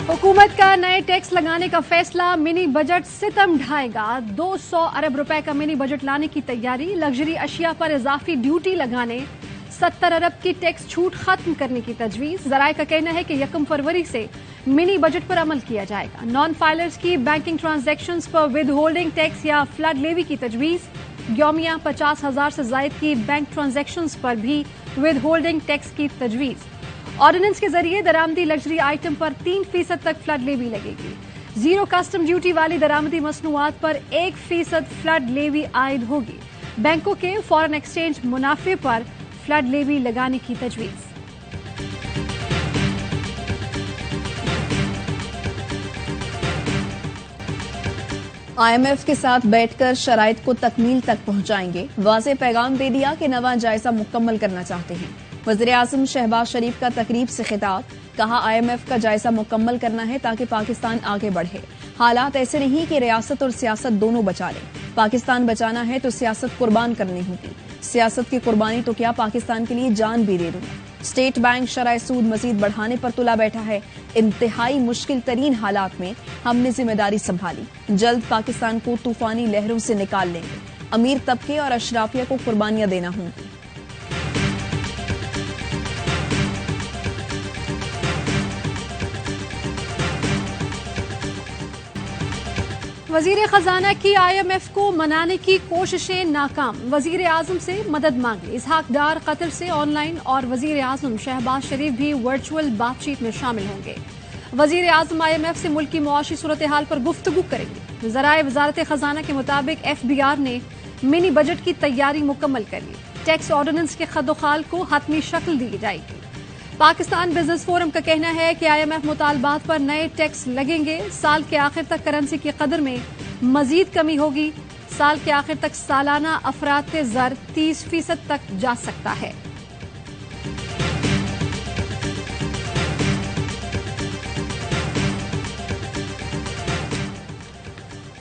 हुकूमत का नए टैक्स लगाने का फैसला, मिनी बजट सितम ढाएगा। 200 अरब रुपए का मिनी बजट लाने की तैयारी, लग्जरी अशिया पर इजाफी ड्यूटी लगाने, 70 अरब की टैक्स छूट खत्म करने की तजवीज। जराये का कहना है कि 1 फरवरी से मिनी बजट पर अमल किया जाएगा। नॉन फाइलर्स की बैंकिंग ट्रांजैक्शंस पर विद होल्डिंग टैक्स या फ्लड लेवी की तजवीज। यौमिया 50,000 से जायद की बैंक ट्रांजैक्शंस पर भी विद होल्डिंग टैक्स की तजवीज। ऑर्डिनेंस के जरिए दरामदी लग्जरी आइटम पर 3% तक फ्लड लेवी लगेगी। जीरो कस्टम ड्यूटी वाली दरामदी मसनूआत पर 1% फ्लड लेवी आयद होगी। बैंकों के फॉरेन एक्सचेंज मुनाफे पर फ्लड लेवी लगाने की तजवीज। IMF के साथ बैठकर शराइत को तकमील तक पहुंचाएंगे। वाज़े पैगाम दे दिया कि नवा जायजा मुकम्मल करना चाहते हैं। वज़ीर-ए-आज़म शहबाज शरीफ का तकरीब से खिताब, कहा IMF का जायजा मुकम्मल करना है ताकि पाकिस्तान आगे बढ़े। हालात ऐसे नहीं कि रियासत और सियासत दोनों बचा लें। पाकिस्तान बचाना है तो सियासत कुर्बान करनी होगी। सियासत की कुर्बानी तो क्या, पाकिस्तान के लिए जान भी दे दूं। स्टेट बैंक शरह सूद मजीद बढ़ाने पर तुला बैठा है। इंतहाई मुश्किल तरीन हालात में हमने जिम्मेदारी संभाली। जल्द पाकिस्तान को तूफानी लहरों से निकाल लेंगे। अमीर तबके और अशराफिया को कुर्बानियां देना होंगी। वजीर खजाना की IMF को मनाने की कोशिशें नाकाम, वजीर आजम से मदद मांगी। इसहाक डार कतर से ऑनलाइन और वजीर आजम शहबाज शरीफ भी वर्चुअल बातचीत में शामिल होंगे। वजीर आजम IMF से मुल्क की मुआशी सूरत हाल पर गुफ्तगू करेंगे। जराए वजारत खजाना के मुताबिक FBR ने मिनी बजट की तैयारी मुकम्मल कर ली। टैक्स ऑर्डिनेंस के खदोखाल को हतमी शक्ल दी जाएगी। पाकिस्तान बिजनेस फोरम का कहना है कि IMF मुतालबात पर नए टैक्स लगेंगे। साल के आखिर तक करेंसी की कदर में मजीद कमी होगी। साल के आखिर तक सालाना अफरात ज़र 30% तक जा सकता है।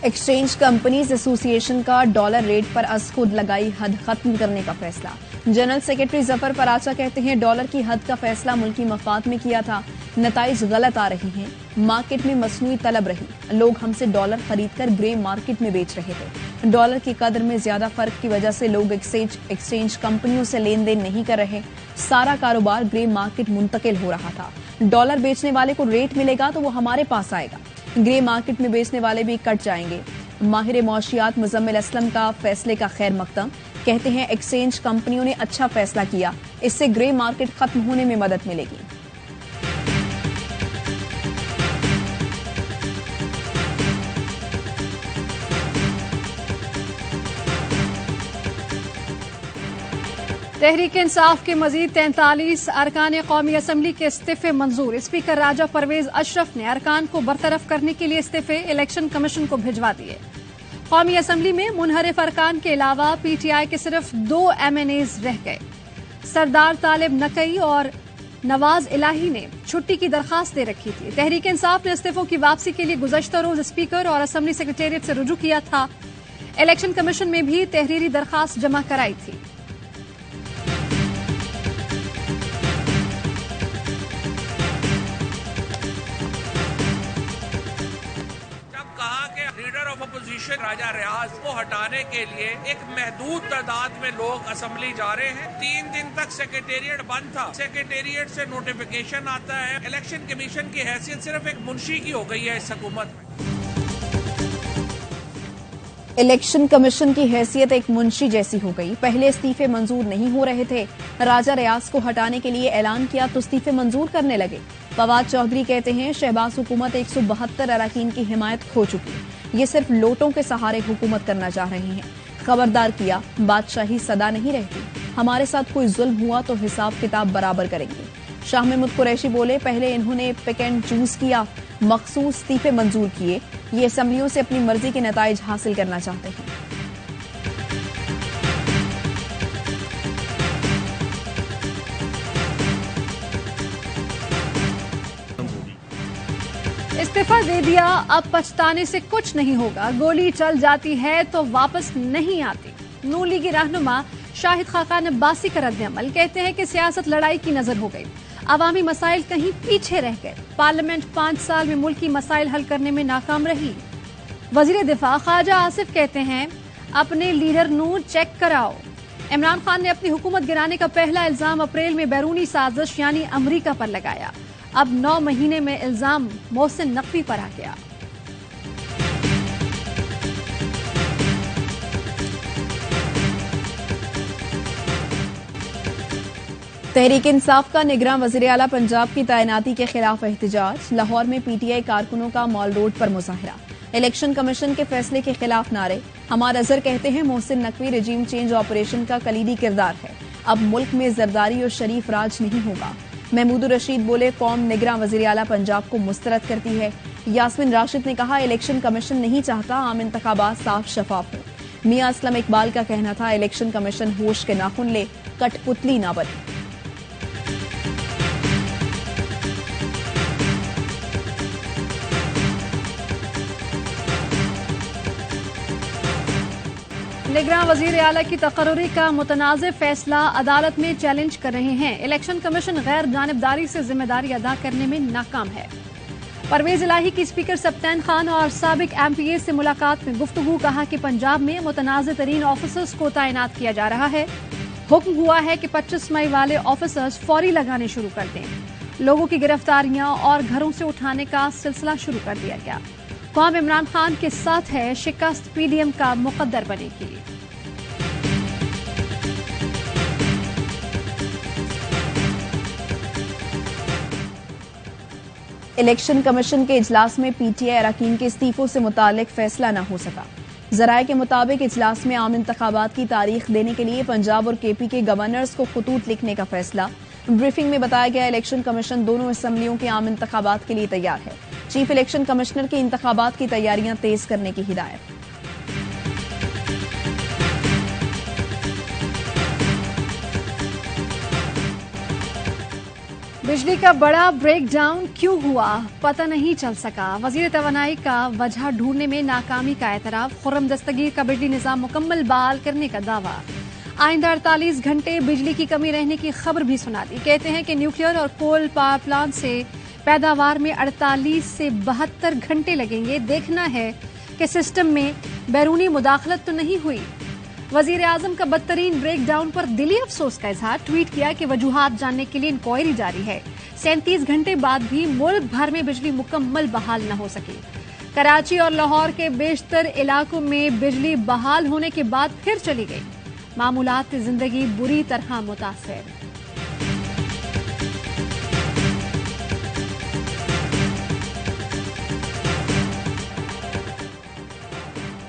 एक्सचेंज कंपनीज एसोसिएशन का डॉलर रेट पर अज खुद लगाई हद खत्म करने का फैसला। जनरल सेक्रेटरी जफर पराचा कहते हैं, डॉलर की हद का फैसला मुल्की मफाद में किया था। नताइज गलत आ रहे हैं। मार्केट में मसनूई तलब रही। लोग हमसे डॉलर खरीदकर ग्रे मार्केट में बेच रहे थे। डॉलर की कदर में ज्यादा फर्क की वजह से लोग एक्सचेंज कंपनियों से लेन देन नहीं कर रहे। सारा कारोबार ग्रे मार्केट मुंतकिल हो रहा था। डॉलर बेचने वाले को रेट मिलेगा तो वो हमारे पास आएगा। ग्रे मार्केट में बेचने वाले भी कट जाएंगे। माहिर मौशियात मुजम्मिल असलम का फैसले का खैर मकदम, कहते हैं एक्सचेंज कंपनियों ने अच्छा फैसला किया। इससे ग्रे मार्केट खत्म होने में मदद मिलेगी। तहरीक इंसाफ के मजीद 43 अरकान कौमी असम्बली के इस्तीफे मंजूर। स्पीकर राजा परवेज अशरफ ने अरकान को बरतरफ करने के लिए इस्तीफे इलेक्शन कमीशन को भिजवा दिए। कौमी असम्बली में मुनहरिफ अरकान के अलावा PTI के सिर्फ 2 MNAs रह गए। सरदार तालिब नकई और नवाज इलाही ने छुट्टी की दरखास्त दे रखी थी। तहरीक इंसाफ ने इस्तीफों की वापसी के लिए गुज़श्ता रोज स्पीकर और असम्बली सेक्रेटेरिएट से रुजू किया था। इलेक्शन कमीशन में भी तहरीरी दरखास्त जमा कराई थी। अपोजिशन राजा रियाज को हटाने के लिए एक महदूद तादाद में लोग असेंबली जा रहे हैं। 3 दिन तक सेक्रेटेरिएट बंद था। सेक्रेटेरिएट से नोटिफिकेशन आता है। इलेक्शन कमीशन की हैसियत सिर्फ एक मुंशी की हो गई है इस हुकूमत में। इलेक्शन कमीशन की हैसियत एक मुंशी जैसी हो गई। पहले इस्तीफे मंजूर नहीं हो रहे थे। राजा रियाज को हटाने के लिए ऐलान किया तो इस्तीफे मंजूर करने लगे। फवाद चौधरी कहते हैं, शहबाज हुकूमत 172 अरकान की हिमायत खो चुकी। ये सिर्फ लोटों के सहारे हुकूमत करना चाह रहे हैं। खबरदार किया, बादशाही सदा नहीं रहती। हमारे साथ कोई जुल्म हुआ तो हिसाब किताब बराबर करेंगे। शाह महमूद कुरैशी बोले, पहले इन्होंने पिक एंड चूज किया, मखसूस इस्तीफे मंजूर किए। ये असम्बलियों से अपनी मर्जी के नताइज हासिल करना चाहते हैं। इस्तीफा दे दिया, अब पछताने से कुछ नहीं होगा। गोली चल जाती है तो वापस नहीं आती। नून लीगी रहनुमा शाहिद खाकान अब्बासी का रद्द अमल, कहते हैं कि सियासत लड़ाई की नजर हो गई। عوامی مسائل کہیں پیچھے رہ گئے، پارلیمنٹ 5 سال میں ملکی مسائل حل کرنے میں ناکام رہی۔ وزیر دفاع خواجہ آصف کہتے ہیں اپنے لیڈر نو چیک کراؤ۔ عمران خان نے اپنی حکومت گرانے کا پہلا الزام اپریل میں بیرونی سازش یعنی امریکہ پر لگایا، اب 9 مہینے میں الزام محسن نقوی پر آ گیا۔ تحریک انصاف کا نگراں وزیر اعلیٰ پنجاب کی تعیناتی کے خلاف احتجاج، لاہور میں پی ٹی آئی کارکنوں کا مال روڈ پر مظاہرہ، الیکشن کمیشن کے فیصلے کے خلاف نعرے۔ ہمارا اظہر کہتے ہیں Mohsin Naqvi regime change operation کا کلیدی کردار ہے، اب ملک میں زرداری اور شریف راج نہیں ہوگا۔ محمود الرشید بولے قوم نگراں وزیر اعلیٰ پنجاب کو مسترد کرتی ہے۔ یاسمین راشد نے کہا الیکشن کمیشن نہیں چاہتا عام انتخابات صاف شفاف ہوں۔ میاں اسلم اقبال کا کہنا تھا الیکشن کمیشن ہوش کے ناخن لے، کٹ پتلی نہ بنے۔ نگراں وزیر اعلیٰ کی تقرری کا متنازع فیصلہ عدالت میں چیلنج کر رہے ہیں، الیکشن کمیشن غیر جانبداری سے ذمہ داری ادا کرنے میں ناکام ہے۔ پرویز الہی کی اسپیکر سبطین خان اور سابق ایم پی اے سے ملاقات میں گفتگو، کہا کہ پنجاب میں متنازع ترین آفیسرز کو تعینات کیا جا رہا ہے، حکم ہوا ہے کہ 25 مئی والے آفیسرز فوری لگانے شروع کر دیں۔ لوگوں کی گرفتاریاں اور گھروں سے اٹھانے کا سلسلہ شروع کر دیا گیا۔ قوم عمران خان کے ساتھ ہے، شکست پی ڈی ایم کا مقدر بنے گی۔ الیکشن کمیشن کے اجلاس میں پی ٹی آئی اراکین کے استعفوں سے متعلق فیصلہ نہ ہو سکا۔ ذرائع کے مطابق اجلاس میں عام انتخابات کی تاریخ دینے کے لیے پنجاب اور کے پی کے گورنرز کو خطوط لکھنے کا فیصلہ۔ بریفنگ میں بتایا گیا الیکشن کمیشن دونوں اسمبلیوں کے عام انتخابات کے لیے تیار ہے، چیف الیکشن کمشنر کی انتخابات کی تیاریاں تیز کرنے کی ہدایت۔ بجلی کا بڑا بریک ڈاؤن کیوں ہوا پتہ نہیں چل سکا، وزیر توانائی کا وجہ ڈھونڈنے میں ناکامی کا اعتراف، خرم دستگیر کا بجلی نظام مکمل بحال کرنے کا دعویٰ۔ آئندہ 48 گھنٹے بجلی کی کمی رہنے کی خبر بھی سنا دی، کہتے ہیں کہ نیوکلیر اور کول پاور پلانٹ سے پیداوار میں 48 سے 72 گھنٹے لگیں گے، دیکھنا ہے کہ سسٹم میں بیرونی مداخلت تو نہیں ہوئی۔ وزیر اعظم کا بدترین بریک ڈاؤن پر دلی افسوس کا اظہار، ٹویٹ کیا کہ وجوہات جاننے کے لیے انکوائری جاری ہے، 37 گھنٹے بعد بھی ملک بھر میں بجلی مکمل بحال نہ ہو سکی۔ کراچی اور لاہور کے بیشتر علاقوں میں بجلی بحال ہونے کے بعد پھر چلی گئی، معمولات زندگی بری طرح متاثر۔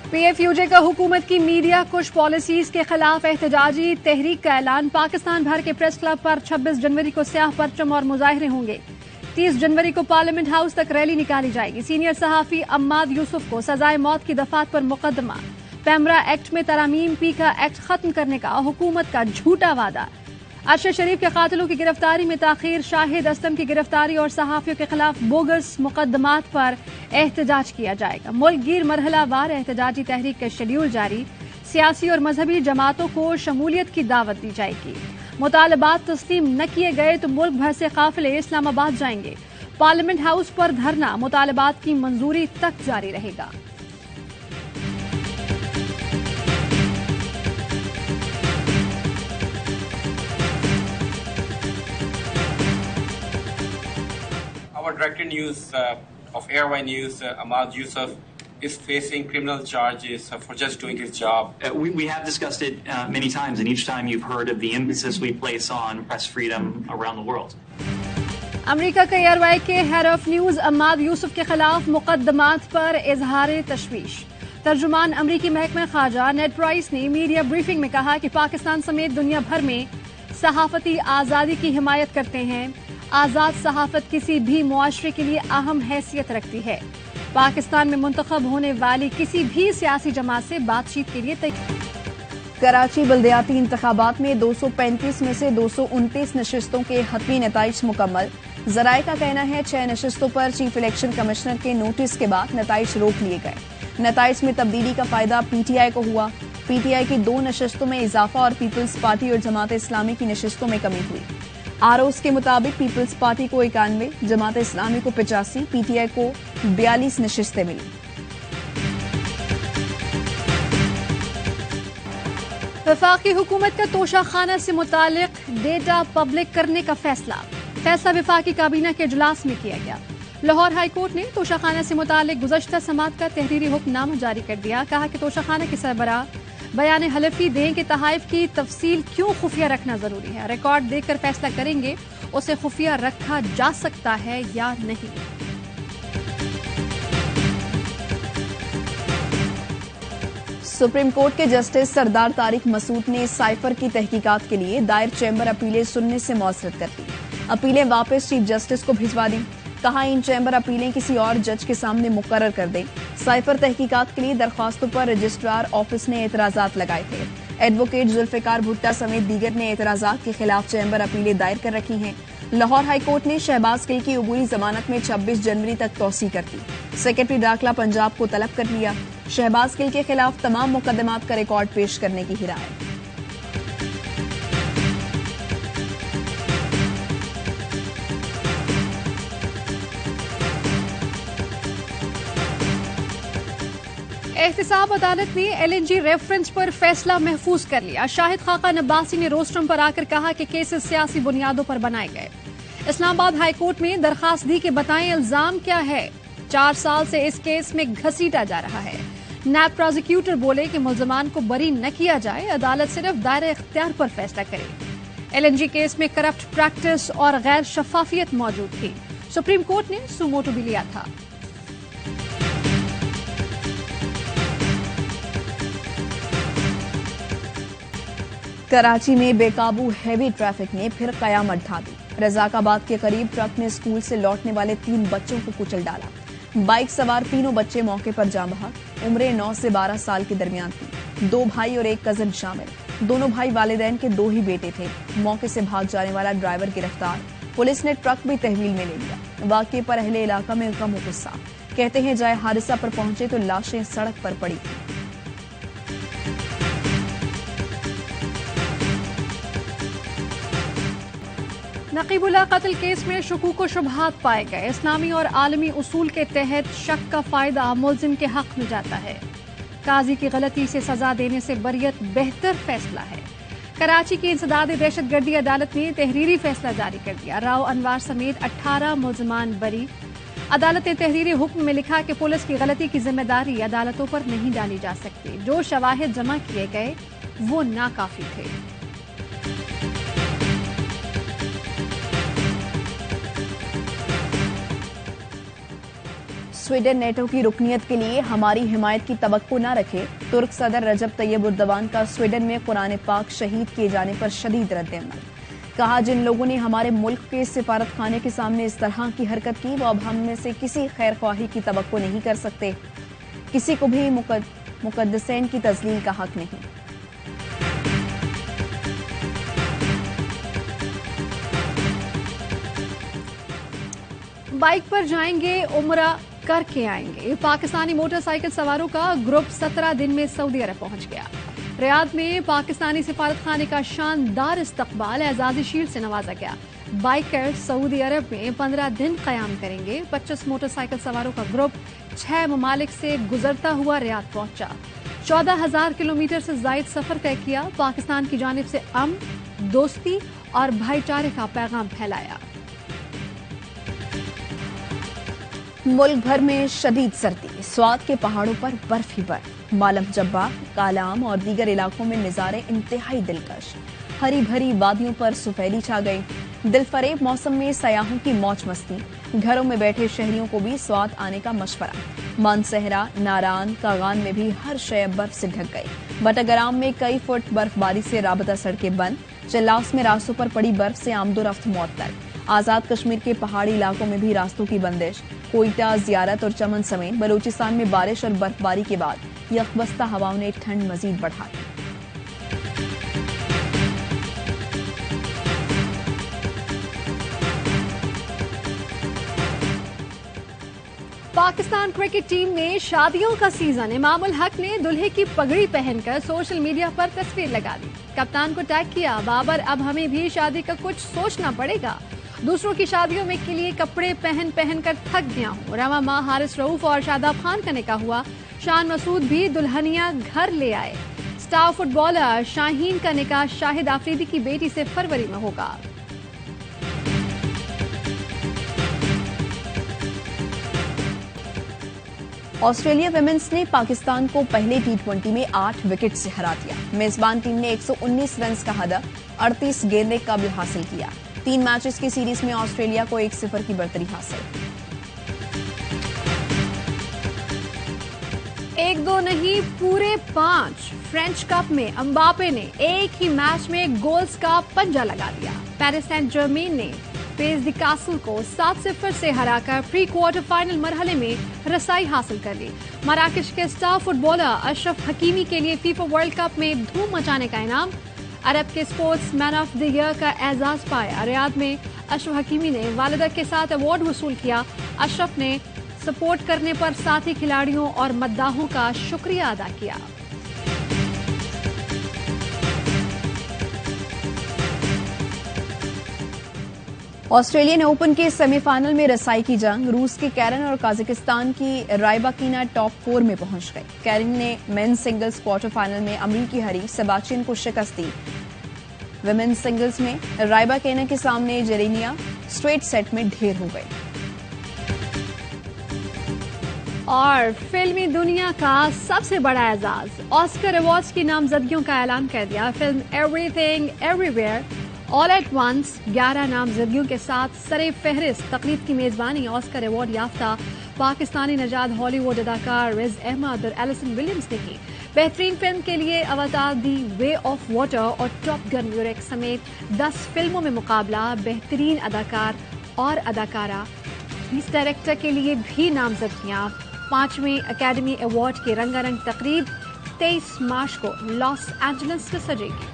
پی ایف یو جے کا حکومت کی میڈیا کش پالیسیز کے خلاف احتجاجی تحریک کا اعلان، پاکستان بھر کے پریس کلب پر 26 جنوری کو سیاہ پرچم اور مظاہرے ہوں گے، 30 جنوری کو پارلیمنٹ ہاؤس تک ریلی نکالی جائے گی۔ سینئر صحافی عماد یوسف کو سزائے موت کی دفعات پر مقدمہ، پیمرا ایکٹ میں ترامیم، پی کا ایکٹ ختم کرنے کا حکومت کا جھوٹا وعدہ، ارشد شریف کے قاتلوں کی گرفتاری میں تاخیر، شاہد اسلم کی گرفتاری اور صحافیوں کے خلاف بوگس مقدمات پر احتجاج کیا جائے گا۔ ملک گیر مرحلہ وار احتجاجی تحریک کا شیڈیول جاری، سیاسی اور مذہبی جماعتوں کو شمولیت کی دعوت دی جائے گی۔ مطالبات تسلیم نہ کیے گئے تو ملک بھر سے قافلے اسلام آباد جائیں گے، پارلیمنٹ ہاؤس پر دھرنا مطالبات کی منظوری تک جاری رہے گا۔ Our director news of Airway News, Ahmad Yusuf, is facing criminal charges for just doing his job. We have discussed it many times, and each time you've heard of the emphasis we place on press freedom around the world. امریکہ کے year Y کے head of news عماد یوسف کے خلاف مقدمات پر اظہار تشویش۔ ترجمان امریکی محکمہ خارجہ نیڈ پرائس نے میڈیا بریفنگ میں کہا کہ پاکستان سمیت دنیا بھر میں صحافتی آزادی کی حمایت کرتے ہیں، آزاد صحافت کسی بھی معاشرے کے لیے اہم حیثیت رکھتی ہے، پاکستان میں منتخب ہونے والی کسی بھی سیاسی جماعت سے بات چیت کے لیے تیار۔ کراچی بلدیاتی انتخابات میں 235 میں سے 229 نشستوں کے حتمی نتائج مکمل، ذرائع کا کہنا ہے 6 نشستوں پر چیف الیکشن کمشنر کے نوٹس کے بعد نتائج روک لیے گئے۔ نتائج میں تبدیلی کا فائدہ پی ٹی آئی کو ہوا، پی ٹی آئی کی 2 نشستوں میں اضافہ اور پیپلز پارٹی اور جماعت اسلامی کی نشستوں میں کمی ہوئی۔ आरओस के मुताबिक पीपल्स पार्टी को 91, जमात इस्लामी को 85, पीटीआई को 42 नशिस्तें मिली। वफाकी हुकूमत का तोशाखाना से मुतालिक डेटा पब्लिक करने का फैसला वफाकी काबीना के इजलास में किया गया। लाहौर हाई कोर्ट ने तोशाखाना से मुतालिक गुज़श्ता समात का तहरीरी हुक्मनामा जारी कर दिया। कहा कि तोशाखाना के सरबराह बयान हलफी दें कि तहाइफ की तफसील क्यों खुफिया रखना जरूरी है, रिकॉर्ड देखकर फैसला करेंगे उसे खुफिया रखा जा सकता है या नहीं। सुप्रीम कोर्ट के जस्टिस सरदार तारिक मसूद ने साइफर की तहकीकात के लिए दायर चैम्बर अपीलें सुनने से मौसरत कर दी। अपीलें वापस चीफ जस्टिस को भिजवा दी। कहा इन चैम्बर अपीलें किसी और जज के सामने मुकर्रर कर दें। साइफर तहकीकात के लिए दरख्वास्तों पर रजिस्ट्रार ऑफिस ने एतराजात लगाए थे। एडवोकेट जुल्फिकार भुट्टा समेत दीगर ने एतराजात के खिलाफ चैम्बर अपीलें दायर कर रखी हैं। लाहौर हाई कोर्ट ने शहबाज गिल की अबूरी जमानत में 26 जनवरी तक तौसी कर दी। सेक्रेटरी दाखिला पंजाब को तलब कर लिया। शहबाज गिल के खिलाफ तमाम मुकदमात का रिकॉर्ड पेश करने की हिदायत। एहतसाब अदालत ने LNG रेफरेंस पर फैसला महफूज कर लिया। शाहिद खाकान अब्बासी ने रोस्ट्रम पर आकर कहा कि केसेस सियासी बुनियादों पर बनाए गए। इस्लामाबाद हाई कोर्ट में दरखास्त दी कि बताएं इल्जाम क्या है। 4 साल से इस केस में घसीटा जा रहा है। नैब प्रोसिक्यूटर बोले कि मुल्जमान को बरी न किया जाए, अदालत सिर्फ दायरे इख्तियार पर फैसला करे। LNG केस में करप्ट प्रैक्टिस और गैर शफाफियत मौजूद थी। सुप्रीम कोर्ट ने सुमोटो भी लिया था। कराची में बेकाबू हैवी ट्रैफिक ने फिर कयामत ढा दी। रजाकाबाद के करीब ट्रक ने स्कूल से लौटने वाले 3 बच्चों को कुचल डाला। बाइक सवार तीनों बच्चे मौके पर जाँ बहक। उम्रें 9 से 12 साल के दरमियान थी। 2 भाई और 1 कजन शामिल। दोनों भाई वालिदैन के 2 ही बेटे थे। मौके से भाग जाने वाला ड्राइवर गिरफ्तार। पुलिस ने ट्रक भी तहवील में ले लिया। वाकये पर अहले इलाका में गम और गुस्सा। कहते हैं जाए हादसा पर पहुंचे तो लाशें सड़क पर पड़ी थी। नकीबुल्ला कत्ल केस में शकूक व शुबहात पाए गए। इस्लामी और आलमी उसूल के तहत शक का फायदा मुल्जिम के हक में जाता है। काजी की गलती से सजा देने से बरियत बेहतर फैसला है। कराची की इंसदाद दहशतगर्दी अदालत ने तहरीरी फैसला जारी कर दिया। राव अनवार समेत 18 मुल्जमान बरी। अदालत ने तहरीरी हुक्म में लिखा कि पुलिस की गलती की जिम्मेदारी अदालतों पर नहीं डाली जा सकती। जो शवाहिद जमा किए गए वो नाकाफी थे। स्वीडन नेटो की रुकनियत के लिए हमारी हिमायत की तवक्को न रखे। तुर्क सदर रजब तैयब उर्दवान का स्वीडन में कुरान पाक शहीद किए जाने पर शदीद रद्द-ए-अमल। कहा जिन लोगों ने हमारे मुल्क के सिफारत खाने के सामने इस तरह की हरकत की वो अब हम में से किसी खैर ख्वाही की तवक्को नहीं कर सकते। किसी को भी मुकद्दसैन की तजलील का हक नहीं। बाइक पर जाएंगे, उम्रा करके आएंगे। पाकिस्तानी मोटरसाइकिल सवारों का ग्रुप 17 दिन में सऊदी अरब पहुंच गया। रियाद में पाकिस्तानी सिफारत खाने का शानदार इस्तकबाल एजाजी शील्ड से नवाजा गया। बाइकर्स सऊदी अरब में 15 दिन कयाम करेंगे। 25 मोटरसाइकिल सवारों का ग्रुप 6 ममालिक से गुजरता हुआ रियाद पहुंचा। 14,000 किलोमीटर से जायद सफर तय किया। पाकिस्तान की जानिब से अमन, दोस्ती और भाईचारे का पैगाम फैलाया। मुल्क भर में शदीद सर्दी। स्वात के पहाड़ों पर बर्फ ही बर्फ। मालम जब्बा, कालाम और दीगर इलाकों में नज़ारे इंतहाई दिलकश। हरी भरी वादियों पर सुफेली छा गई। दिलफरेब मौसम में सयाहों की मौज मस्ती। घरों में बैठे शहरियों को भी स्वात आने का मशवरा। मानसहरा, नारान, कागान में भी हर शय बर्फ से ढक गई। बटाग्राम में कई फुट बर्फबारी से राबता सड़कें बंद। चल्लास में रास्तों पर पड़ी बर्फ से आमदोरफ्त मुअत्तल। आजाद कश्मीर के पहाड़ी इलाकों में भी रास्तों की बंदिश। कोयटा, जियारत और चमन समेत बलूचिस्तान में बारिश और बर्फबारी के बाद यकबस्ता हवाओं ने ठंड मजीद बढ़ा दी। پاکستان کرکٹ ٹیم میں شادیوں کا سیزن. امام الحق نے دلہے کی پگڑی پہن کر سوشل میڈیا پر تصویر لگا دی. کپتان کو ٹیگ کیا. بابر اب ہمیں بھی شادی کا کچھ سوچنا پڑے گا. دوسروں کی شادیوں میں کے لیے کپڑے پہن کر تھک گیا ہوں. رواں ماہ حارث رؤوف اور شاداب خان کا نکاح ہوا. شان مسعود بھی دلہنیاں گھر لے آئے. اسٹار فٹ بالر شاہین کا نکاح شاہد آفریدی کی بیٹی سے فروری میں ہوگا. آسٹریلیا ویمنز نے پاکستان کو پہلے T20 میں 8 وکٹ سے ہرا دیا. میزبان ٹیم نے 119 رنز کا ہدف 38 گیندیں قبل حاصل کیا. 3 میچز کی سیریز میں آسٹریلیا کو 1-0 کی برتری حاصل. 1-2 نہیں پورے 5. فرینچ کپ میں امباپے نے ایک ہی میچ میں گولز کا پنجہ لگا دیا. پیرس سینٹ جرمین نے پیس دی کاسل کو 7-0 سے ہرا کر پری کوارٹر فائنل مرحلے میں رسائی حاصل کر لی. مراکش کے اسٹار فٹ بالر اشرف حکیمی کے لیے فیفا ورلڈ کپ میں دھوم مچانے کا انعام. عرب کے sportsman of the year کا اعزاز پایا. ریاض میں اشرف حکیمی نے والدہ کے ساتھ ایوارڈ وصول کیا. اشرف نے سپورٹ کرنے پر ساتھی کھلاڑیوں اور مداحوں کا شکریہ ادا کیا. آسٹریلین اوپن کے سیمی فائنل میں رسائی کی جنگ. روس کی کیرن اور قازقستان کی رائباکینا ٹاپ 4 میں پہنچ گئی. کیرن نے مین سنگلز کوارٹر فائنل میں امریکی حریف سیباسٹین کو شکست دی. ویمن سنگلز میں رائباکینا کے سامنے جیرینا اسٹریٹ سیٹ میں ڈھیر ہو گئی. اور فلمی دنیا کا سب سے بڑا اعزاز آسکر ایوارڈز کی نامزدگیوں کا اعلان کر دیا. Film everything everywhere all at once 11 نامزدگیوں کے ساتھ سر فہرست. تقریب کی میزبانی آسکر ایوارڈ یافتہ پاکستانی نژاد ہالی ووڈ اداکار رز احمد اور ایلیسن ولیمز نے کی. بہترین فلم کے لیے avatar the way of water اور ٹاپ گن میوریک سمیت 10 فلموں میں مقابلہ. بہترین اداکار اور اداکارہ بیسٹ ڈائریکٹر کے لیے بھی نامزدگیاں. 5ویں اکیڈمی ایوارڈ کی رنگا رنگ تقریب 23 مارچ کو لاس اینجلس میں سجے گی.